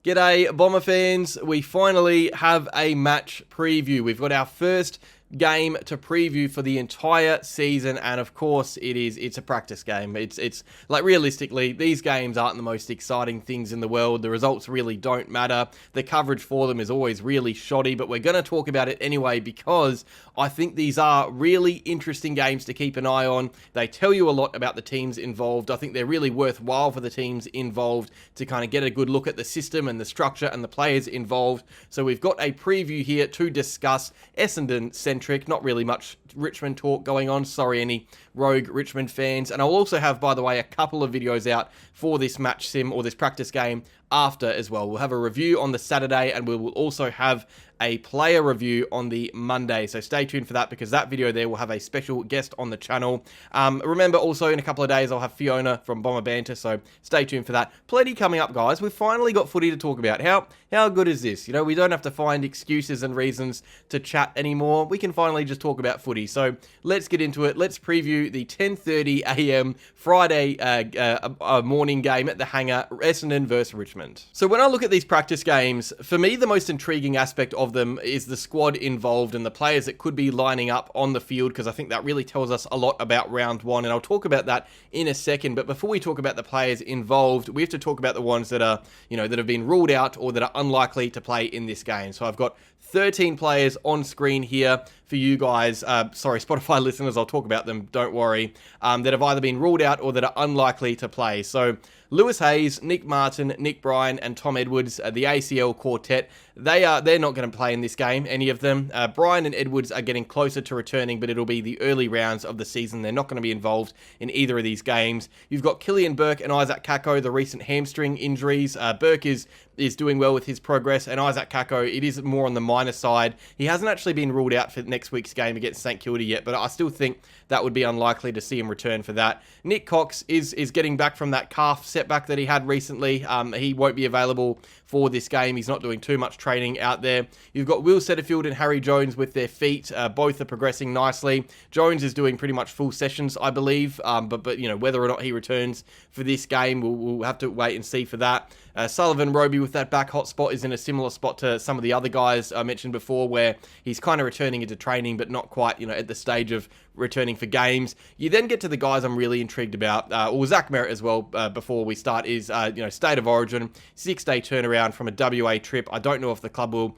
G'day, Bomber fans. We finally have a match preview. We've got our first game to preview for the entire season, and of course it's a practice game. It's like, realistically, these games aren't the most exciting things in the world. The results really don't matter. The coverage for them is always really shoddy, but we're going to talk about it anyway because I think these are really interesting games to keep an eye on. They tell you a lot about the teams involved. I think they're really worthwhile for the teams involved to kind of get a good look at the system and the structure and the players involved. So we've got a preview here to discuss. Essendon centric, not really much Richmond talk going on. Sorry, any rogue Richmond fans. And I'll also have, by the way, a couple of videos out for this match sim or this practice game after as well. We'll have a review on the Saturday, and we will also have a player review on the Monday. So stay tuned for that, because that video there will have a special guest on the channel. Remember, also in a couple of days, I'll have Fiona from Bomber Banter, so stay tuned for that. Plenty coming up, guys. We've finally got footy to talk about. How good is this? You know, we don't have to find excuses and reasons to chat anymore. We can finally just talk about footy. So let's get into it. Let's preview the 10:30 a.m. Friday morning game at the Hangar, Essendon versus Richmond. So when I look at these practice games, for me, the most intriguing aspect of them is the squad involved and the players that could be lining up on the field, because I think that really tells us a lot about round one, and I'll talk about that in a second. But before we talk about the players involved, we have to talk about the ones that are, that have been ruled out or that are unlikely to play in this game. So I've got 13 players on screen here for you guys. Sorry, Spotify listeners, I'll talk about them, don't worry, that have either been ruled out or that are unlikely to play. So Lewis Hayes, Nick Martin, Nick Bryan, and Tom Edwards, the ACL quartet, they're not going to play in this game, any of them. Bryan and Edwards are getting closer to returning, but it'll be the early rounds of the season. They're not going to be involved in either of these games. You've got Killian Burke and Isaac Kako, the recent hamstring injuries. Burke is doing well with his progress, and Isaac Kako, it is more on the minor side. He hasn't actually been ruled out for next week's game against St Kilda yet, but I still think that would be unlikely to see him return for that. Nick Cox is getting back from that calf setback that he had recently. He won't be available for this game. He's not doing too much training out there. You've got Will Setterfield and Harry Jones with their feet. Both are progressing nicely. Jones is doing pretty much full sessions, I believe, but whether or not he returns for this game, we'll have to wait and see for that. Sullivan Roby with that back hot spot is in a similar spot to some of the other guys I mentioned before, where he's kind of returning into training, but not quite, at the stage of returning for games. You then get to the guys I'm really intrigued about, or Zach Merritt as well, before we start, is, State of Origin, 6-day turnaround from a WA trip. I don't know if the club will,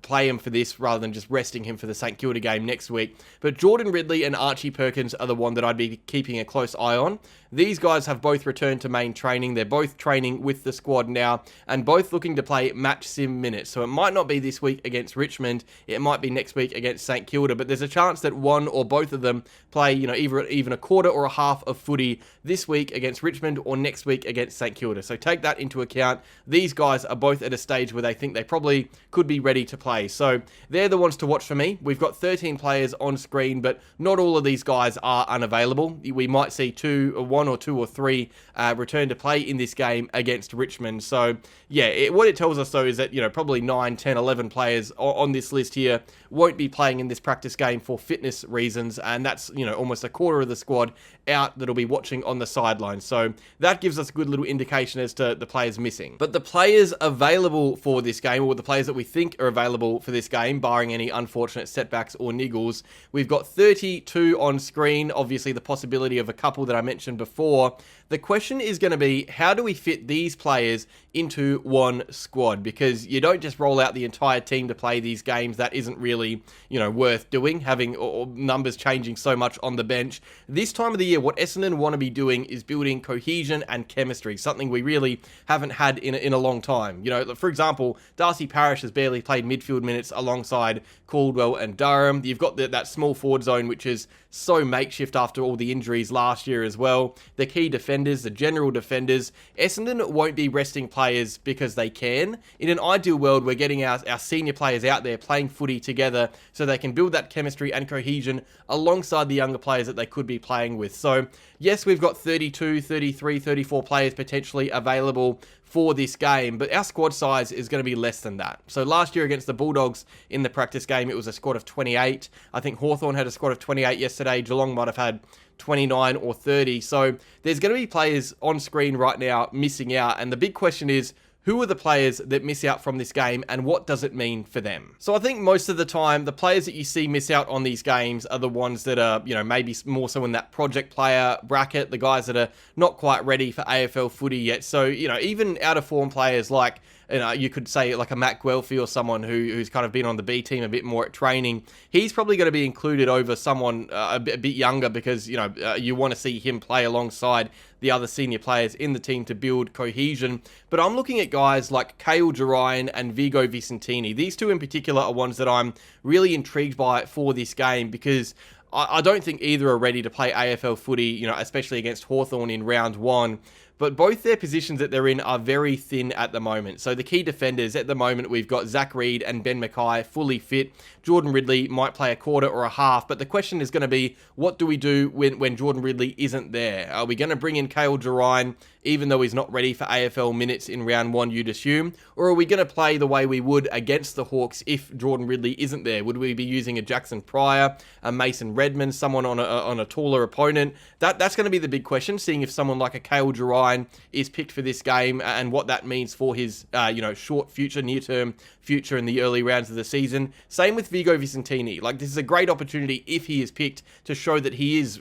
play him for this rather than just resting him for the St Kilda game next week. But Jordan Ridley and Archie Perkins are the one that I'd be keeping a close eye on. These guys have both returned to main training. They're both training with the squad now and both looking to play match sim minutes. So it might not be this week against Richmond. It might be next week against St Kilda, but there's a chance that one or both of them play, even a quarter or a half of footy this week against Richmond or next week against St Kilda. So take that into account. These guys are both at a stage where they think they probably could be ready to play. So they're the ones to watch for me. We've got 13 players on screen, but not all of these guys are unavailable. We might see one or two or three return to play in this game against Richmond. So yeah, what it tells us though is that, probably 9, 10, 11 players on this list here won't be playing in this practice game for fitness reasons, and that's, almost a quarter of the squad out that'll be watching on the sidelines. So that gives us a good little indication as to the players missing. But the players available for this game, or the players that we think are available for this game, barring any unfortunate setbacks or niggles, we've got 32 on screen. Obviously the possibility of a couple that I mentioned before. The question is going to be, how do we fit these players into one squad? Because you don't just roll out the entire team to play these games. That isn't really, worth doing, having numbers changing so much on the bench. This time of the year, what Essendon want to be doing is building cohesion and chemistry, something we really haven't had in a long time. For example, Darcy Parish has barely played midfield minutes alongside Caldwell and Durham. You've got that small forward zone, which is so makeshift after all the injuries last year as well. The key defenders, the general defenders, Essendon won't be resting players because they can. In an ideal world, we're getting our senior players out there playing footy together so they can build that chemistry and cohesion alongside the younger players that they could be playing with. So yes, we've got 32, 33, 34 players potentially available for this game, but our squad size is going to be less than that. So last year against the Bulldogs in the practice game, it was a squad of 28. I think Hawthorn had a squad of 28 yesterday. Geelong might have had 29 or 30. So there's going to be players on screen right now missing out, and the big question is, who are the players that miss out from this game and what does it mean for them? So I think most of the time, the players that you see miss out on these games are the ones that are, maybe more so in that project player bracket, the guys that are not quite ready for AFL footy yet. So, even out of form players like, you could say like a Matt Guelphy or someone who's kind of been on the B team a bit more at training, he's probably going to be included over someone a bit younger because, you want to see him play alongside the other senior players in the team to build cohesion. But I'm looking at guys like Kale Jurine and Vigo Vicentini. These two in particular are ones that I'm really intrigued by for this game because I don't think either are ready to play AFL footy, especially against Hawthorn in round one. But both their positions that they're in are very thin at the moment. So the key defenders at the moment, we've got Zach Reid and Ben Mackay fully fit. Jordan Ridley might play a quarter or a half, but the question is going to be, what do we do when Jordan Ridley isn't there? Are we going to bring in Kale Jurine, even though he's not ready for AFL minutes in round one, you'd assume? Or are we going to play the way we would against the Hawks if Jordan Ridley isn't there? Would we be using a Jackson Pryor, a Mason Redmond, someone on a taller opponent? That's going to be the big question, seeing if someone like a Kale Jurine is picked for this game and what that means for his, short future, near-term future in the early rounds of the season. Same with Vigo Vicentini. Like, this is a great opportunity if he is picked to show that he is,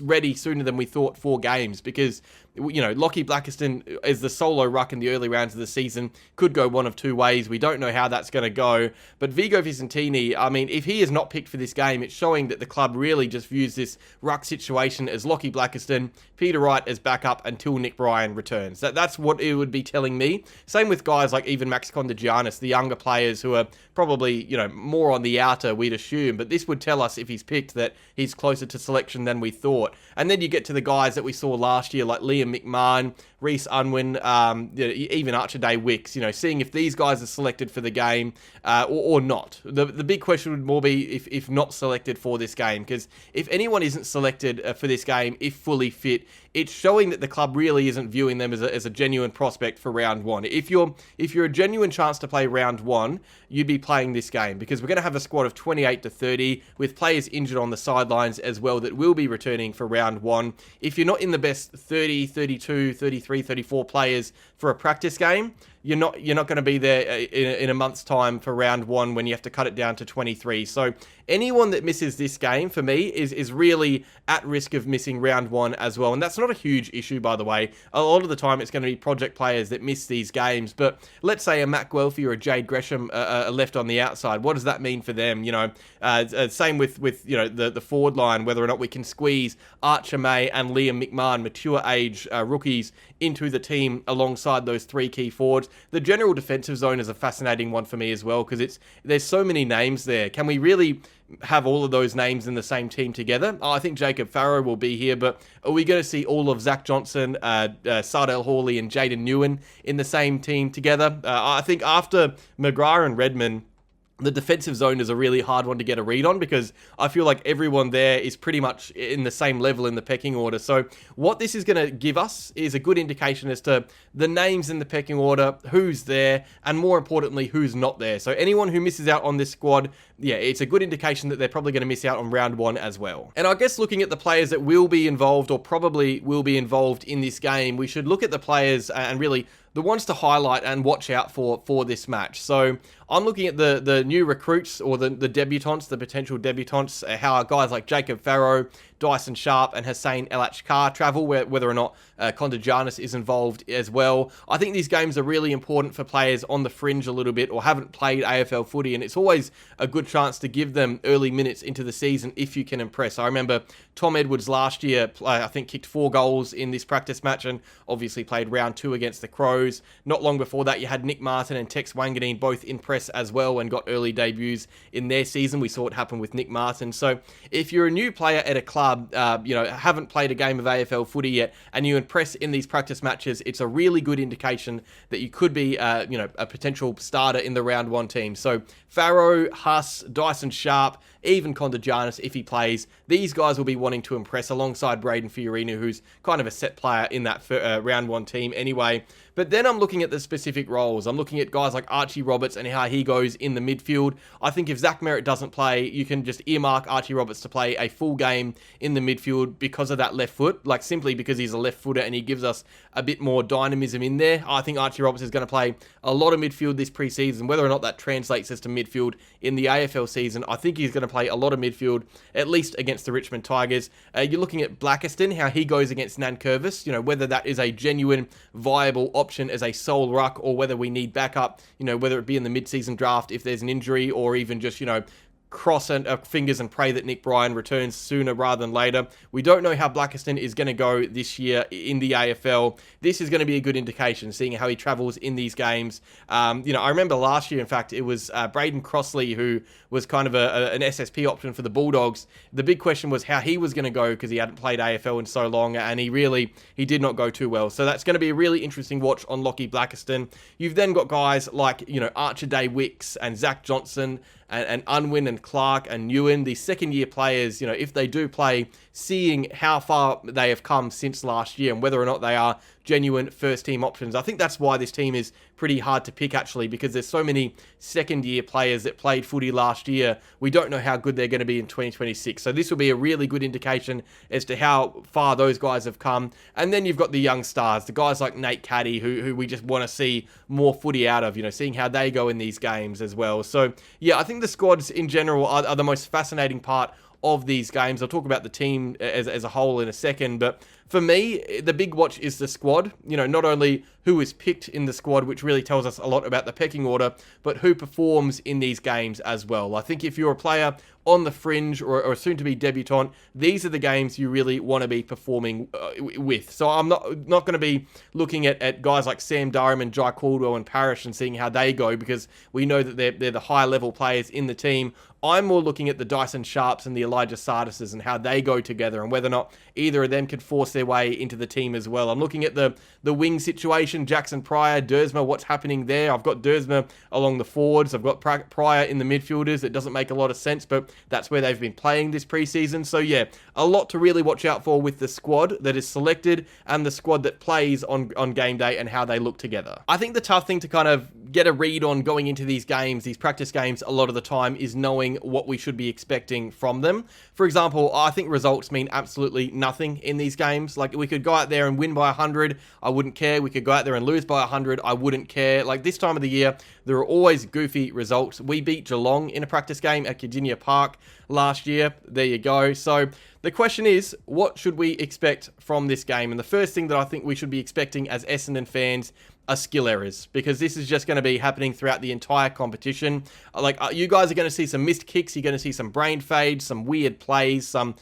ready sooner than we thought for games because, Lockie Blackiston as the solo ruck in the early rounds of the season could go one of two ways. We don't know how that's going to go. But Vigo Vicentini, I mean, if he is not picked for this game, it's showing that the club really just views this ruck situation as Lockie Blackiston, Peter Wright as backup until Nick Bryan returns. That's what it would be telling me. Same with guys like even Max Kondagianis, the younger players who are probably, more on the outer, we'd assume. But this would tell us if he's picked that he's closer to selection than we thought. And then you get to the guys that we saw last year, like Liam McMahon, Reece Unwin, even Archer Day Wicks, seeing if these guys are selected for the game or not. The big question would more be if not selected for this game, because if anyone isn't selected for this game, if fully fit, it's showing that the club really isn't viewing them as a genuine prospect for round one. If you're a genuine chance to play round one, you'd be playing this game because we're going to have a squad of 28 to 30 with players injured on the sidelines as well that will be returning for round one. If you're not in the best 30, 32, 33, 34 players for a practice game, you're not going to be there in a month's time for round one when you have to cut it down to 23. So anyone that misses this game for me is really at risk of missing round one as well. And that's not a huge issue, by the way. A lot of the time it's going to be project players that miss these games. But let's say a Matt Guelphy or a Jade Gresham are left on the outside. What does that mean for them? Same with the forward line, whether or not we can squeeze Archer May and Liam McMahon, mature age rookies, into the team alongside those three key forwards. The general defensive zone is a fascinating one for me as well because there's so many names there. Can we really have all of those names in the same team together? I think Jacob Farrow will be here, but are we going to see all of Zach Johnson, Sardell Hawley and Jaden Newen in the same team together? I think after McGrath and Redmond, the defensive zone is a really hard one to get a read on because I feel like everyone there is pretty much in the same level in the pecking order. So what this is going to give us is a good indication as to the names in the pecking order, who's there, and more importantly, who's not there. So anyone who misses out on this squad, yeah, it's a good indication that they're probably going to miss out on round one as well. And I guess looking at the players that will be involved or probably will be involved in this game, we should look at the players and really the ones to highlight and watch out for this match. So I'm looking at the new recruits or the debutants, the potential debutants, how guys like Jacob Farrow, Dyson Sharp and Hussein Elachkar travel, whether or not Kondagianis is involved as well. I think these games are really important for players on the fringe a little bit or haven't played AFL footy, and it's always a good chance to give them early minutes into the season if you can impress. I remember Tom Edwards last year, I think, kicked 4 goals in this practice match and obviously played round 2 against the Crows. Not long before that, you had Nick Martin and Tex Wanganeen both impress as well and got early debuts in their season. We saw it happen with Nick Martin. So if you're a new player at a club, haven't played a game of AFL footy yet, and you impress in these practice matches, it's a really good indication that you could be, a potential starter in the round 1 team. So Farrow, Huss, Dyson Sharp, even Kondagianis, if he plays, these guys will be wanting to impress alongside Braden Fiorina, who's kind of a set player in that round 1 team anyway. But then I'm looking at the specific roles. I'm looking at guys like Archie Roberts and how he goes in the midfield. I think if Zach Merritt doesn't play, you can just earmark Archie Roberts to play a full game in the midfield because of that left foot, like simply because he's a left footer and he gives us a bit more dynamism in there. I think Archie Roberts is going to play a lot of midfield this preseason. Whether or not that translates as to midfield in the AFL season, I think he's going to play a lot of midfield, at least against the Richmond Tigers. You're looking at Blackiston, how he goes against Nankervis, whether that is a genuine, viable option as a sole ruck or whether we need backup, whether it be in the mid-season draft if there's an injury or even just, cross fingers and pray that Nick Bryan returns sooner rather than later. We don't know how Blackiston is going to go this year in the AFL. This is going to be a good indication, seeing how he travels in these games. I remember last year, in fact, it was Braden Crossley who was kind of an SSP option for the Bulldogs. The big question was how he was going to go because he hadn't played AFL in so long, and he did not go too well. So that's going to be a really interesting watch on Lockie Blackiston. You've then got guys like, Archer Day Wicks and Zach Johnson and Unwin and Clark and Ewan, these second-year players, if they do play, seeing how far they have come since last year and whether or not they are genuine first-team options. I think that's why this team is pretty hard to pick, actually, because there's so many second-year players that played footy last year. We don't know how good they're going to be in 2026. So this will be a really good indication as to how far those guys have come. And then you've got the young stars, the guys like Nate Caddy, who we just want to see more footy out of, seeing how they go in these games as well. So, yeah, I think the squads in general are the most fascinating part of these games. I'll talk about the team as a whole in a second, but for me, the big watch is the squad. Not only who is picked in the squad, which really tells us a lot about the pecking order, but who performs in these games as well. I think if you're a player on the fringe or soon to be debutant, these are the games you really want to be performing with. So I'm not going to be looking at guys like Sam Durham and Jai Caldwell and Parrish and seeing how they go, because we know that they're the higher level players in the team. I'm more looking at the Dyson Sharps and the Elijah Sardises and how they go together and whether or not either of them can force their way into the team as well. I'm looking at the wing situation, Jackson Pryor, Dersma, what's happening there. I've got Dersma along the forwards. I've got Pryor in the midfielders. It doesn't make a lot of sense, but that's where they've been playing this preseason. So yeah, a lot to really watch out for with the squad that is selected and the squad that plays on game day and how they look together. I think the tough thing to kind of get a read on going into these games, these practice games, a lot of the time is knowing what we should be expecting from them. For example, I think results mean absolutely nothing in these games. Like, we could go out there and win by 100, I wouldn't care. We could go out there and lose by 100, I wouldn't care. Like, this time of the year, there are always goofy results. We beat Geelong in a practice game at Virginia Park last year. There you go. So the question is, what should we expect from this game? And the first thing that I think we should be expecting as Essendon fans are skill errors, because this is just going to be happening throughout the entire competition. Like, you guys are going to see some missed kicks, you're going to see some brain fades, some weird plays, some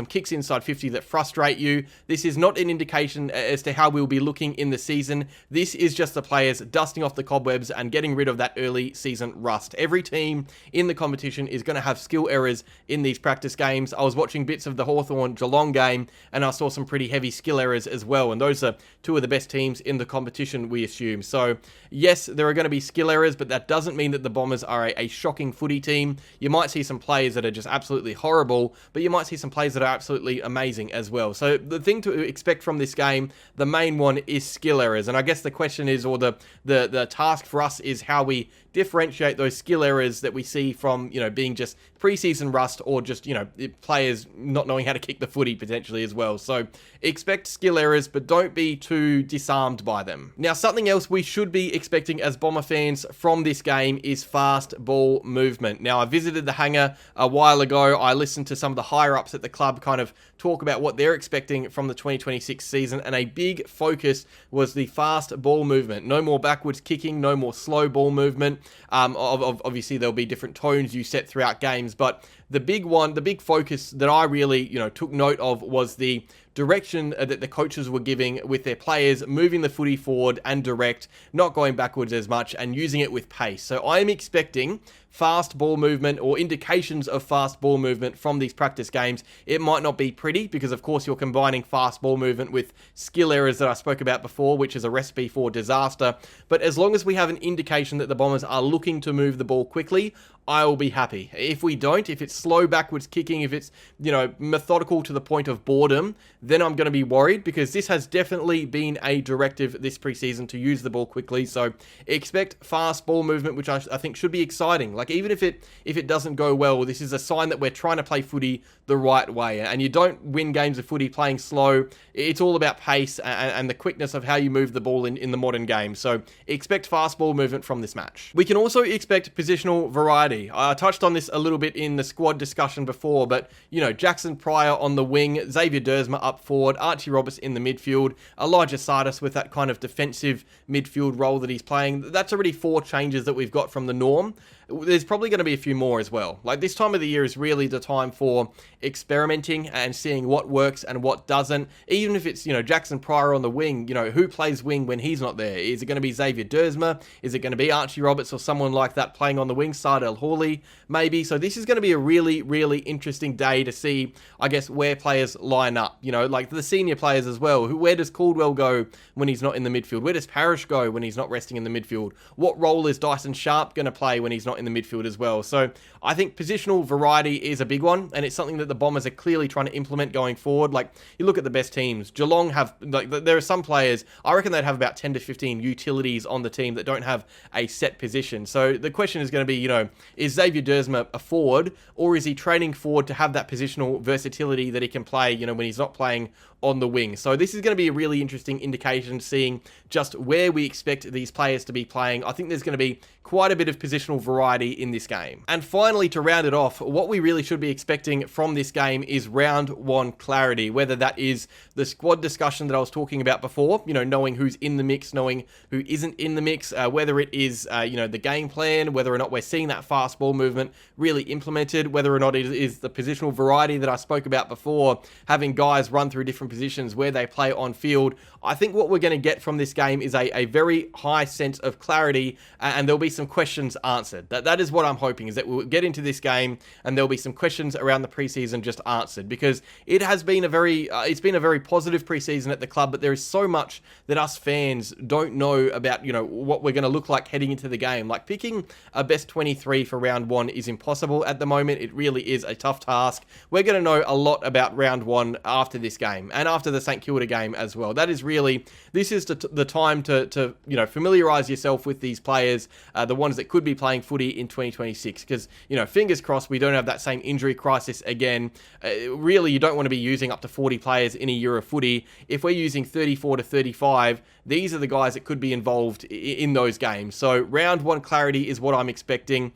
kicks inside 50 that frustrate you. This is not an indication as to how we'll be looking in the season. This is just the players dusting off the cobwebs and getting rid of that early season rust. Every team in the competition is going to have skill errors in these practice games. I was watching bits of the Hawthorn-Geelong game and I saw some pretty heavy skill errors as well, and those are two of the best teams in the competition, we assume. So yes, there are going to be skill errors, but that doesn't mean that the Bombers are a shocking footy team. You might see some players that are just absolutely horrible, but you might see some players that are absolutely amazing as well. So the thing to expect from this game, the main one, is skill errors. And I guess the question is, or the task for us is how we differentiate those skill errors that we see from, being just preseason rust or just, players not knowing how to kick the footy potentially as well. So expect skill errors, but don't be too disarmed by them. Now, something else we should be expecting as Bomber fans from this game is fast ball movement. Now, I visited the hangar a while ago. I listened to some of the higher ups at the club kind of talk about what they're expecting from the 2026 season, and a big focus was the fast ball movement. No more backwards kicking, no more slow ball movement. Obviously, there'll be different tones you set throughout games, but the big focus that I really, took note of was the direction that the coaches were giving with their players, moving the footy forward and direct, not going backwards as much, and using it with pace. So I'm expecting fast ball movement or indications of fast ball movement from these practice games. It might not be pretty because, of course, you're combining fast ball movement with skill errors that I spoke about before, which is a recipe for disaster. But as long as we have an indication that the Bombers are looking to move the ball quickly, I will be happy. If we don't, if it's slow backwards kicking, if it's, methodical to the point of boredom, then I'm going to be worried, because this has definitely been a directive this preseason to use the ball quickly. So expect fast ball movement, which I think should be exciting. Like, Like, even if it doesn't go well, this is a sign that we're trying to play footy the right way. And you don't win games of footy playing slow. It's all about pace and the quickness of how you move the ball in the modern game. So expect fast ball movement from this match. We can also expect positional variety. I touched on this a little bit in the squad discussion before, but, you know, Jackson Pryor on the wing, Xavier Dersma up forward, Archie Roberts in the midfield, Elijah Sardis with that kind of defensive midfield role that he's playing. That's already 4 changes that we've got from the norm. There's probably going to be a few more as well. Like, this time of the year is really the time for experimenting and seeing what works and what doesn't. Even if it's, you know, Jackson Pryor on the wing, you know, who plays wing when he's not there? Is it going to be Xavier Dersma? Is it going to be Archie Roberts or someone like that playing on the wing? Sardell Hawley, maybe. So this is going to be a really, really interesting day to see, I guess, where players line up. You know, like the senior players as well. Where does Caldwell go when he's not in the midfield? Where does Parrish go when he's not resting in the midfield? What role is Dyson Sharp going to play when he's not in the midfield as well? So I think positional variety is a big one, and it's something that the Bombers are clearly trying to implement going forward. Like, you look at the best teams. Geelong have, like, there are some players, I reckon they'd have about 10 to 15 utilities on the team that don't have a set position. So the question is going to be, you know, is Xavier Dersma a forward, or is he training forward to have that positional versatility that he can play, you know, when he's not playing on the wing? So this is going to be a really interesting indication, seeing just where we expect these players to be playing. I think there's going to be quite a bit of positional variety in this game. And finally, to round it off, what we really should be expecting from this game is round 1 clarity, whether that is the squad discussion that I was talking about before, you know, knowing who's in the mix, knowing who isn't in the mix, whether it is, you know, the game plan, whether or not we're seeing that fast ball movement really implemented, whether or not it is the positional variety that I spoke about before, having guys run through different positions where they play on field. I think what we're going to get from this game is a very high sense of clarity, and there'll be some questions answered. That is what I'm hoping, is that we'll get into this game and there'll be some questions around the preseason just answered, because it has been a very positive preseason at the club, but there is so much that us fans don't know about, you know, what we're going to look like heading into the game. Like, picking a best 23 for round 1 is impossible at the moment. It really is a tough task. We're going to know a lot about round 1 after this game and after the St Kilda game as well. That is really, this is the time to you know, familiarise yourself with these players, the ones that could be playing footy in 2026, because, you know, fingers crossed we don't have that same injury crisis again. Really, you don't want to be using up to 40 players in a year of footy. If we're using 34 to 35, these are the guys that could be involved in those games. So round 1 clarity is what I'm expecting.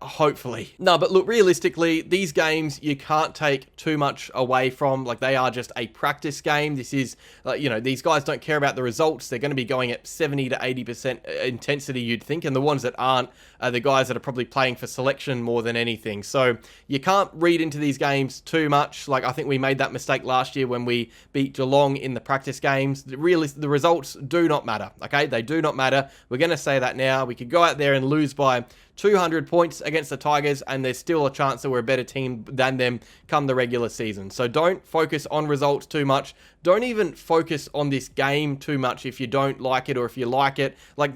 Hopefully. No, but look, realistically, these games you can't take too much away from. Like, they are just a practice game. This is, you know, these guys don't care about the results. They're going to be going at 70 to 80% intensity, you'd think, and the ones that aren't are the guys that are probably playing for selection more than anything. So you can't read into these games too much. Like, I think we made that mistake last year when we beat Geelong in the practice games. The results do not matter, okay? They do not matter. We're going to say that now. We could go out there and lose by 200 points against the Tigers, and there's still a chance that we're a better team than them come the regular season. So don't focus on results too much. Don't even focus on this game too much if you don't like it, or if you like it. Like,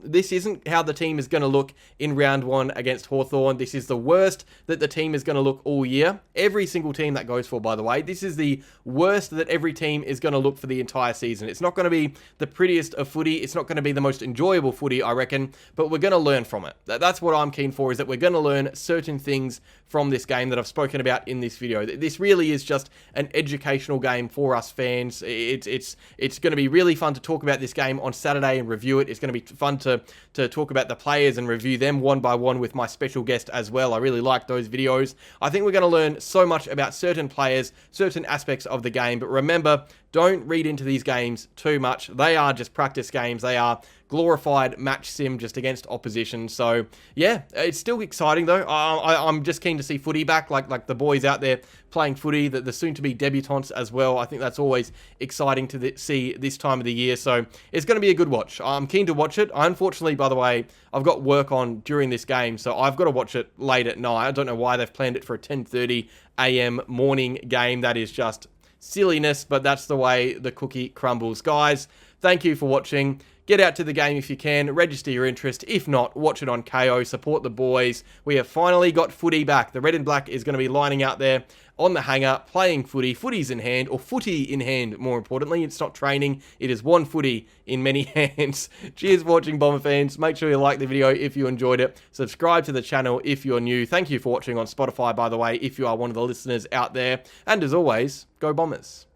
this isn't how the team is going to look in round 1 against Hawthorn. This is the worst that the team is going to look all year. Every single team that goes for, by the way, this is the worst that every team is going to look for the entire season. It's not going to be the prettiest of footy. It's not going to be the most enjoyable footy, I reckon, but we're going to learn from it. That's what I'm keen for, is that we're going to learn certain things from this game that I've spoken about in this video. This really is just an educational game for us fans. It's going to be really fun to talk about this game on Saturday and review it. It's going to be fun to talk about the players and review them one by one with my special guest as well. I really like those videos. I think we're going to learn so much about certain players, certain aspects of the game, but remember, don't read into these games too much. They are just practice games. They are glorified match sim just against opposition. So yeah, it's still exciting though. I'm just keen to see footy back, like the boys out there playing footy, the soon-to-be debutants as well. I think that's always exciting to see this time of the year. So it's going to be a good watch. I'm keen to watch it. Unfortunately, by the way, I've got work on during this game, so I've got to watch it late at night. I don't know why they've planned it for a 10:30 a.m. morning game. That is just silliness, but that's the way the cookie crumbles. Guys, thank you for watching. get out to the game if you can, register your interest. If not, watch it on KO, support the boys. We have finally got footy back. The red and black is going to be lining out there on the hanger, playing footy, footies in hand, or footy in hand, more importantly. It's not training, it is one footy in many hands. Cheers for watching, Bomber fans. Make sure you like the video if you enjoyed it. Subscribe to the channel if you're new. Thank you for watching on Spotify, by the way, if you are one of the listeners out there. And as always, go Bombers.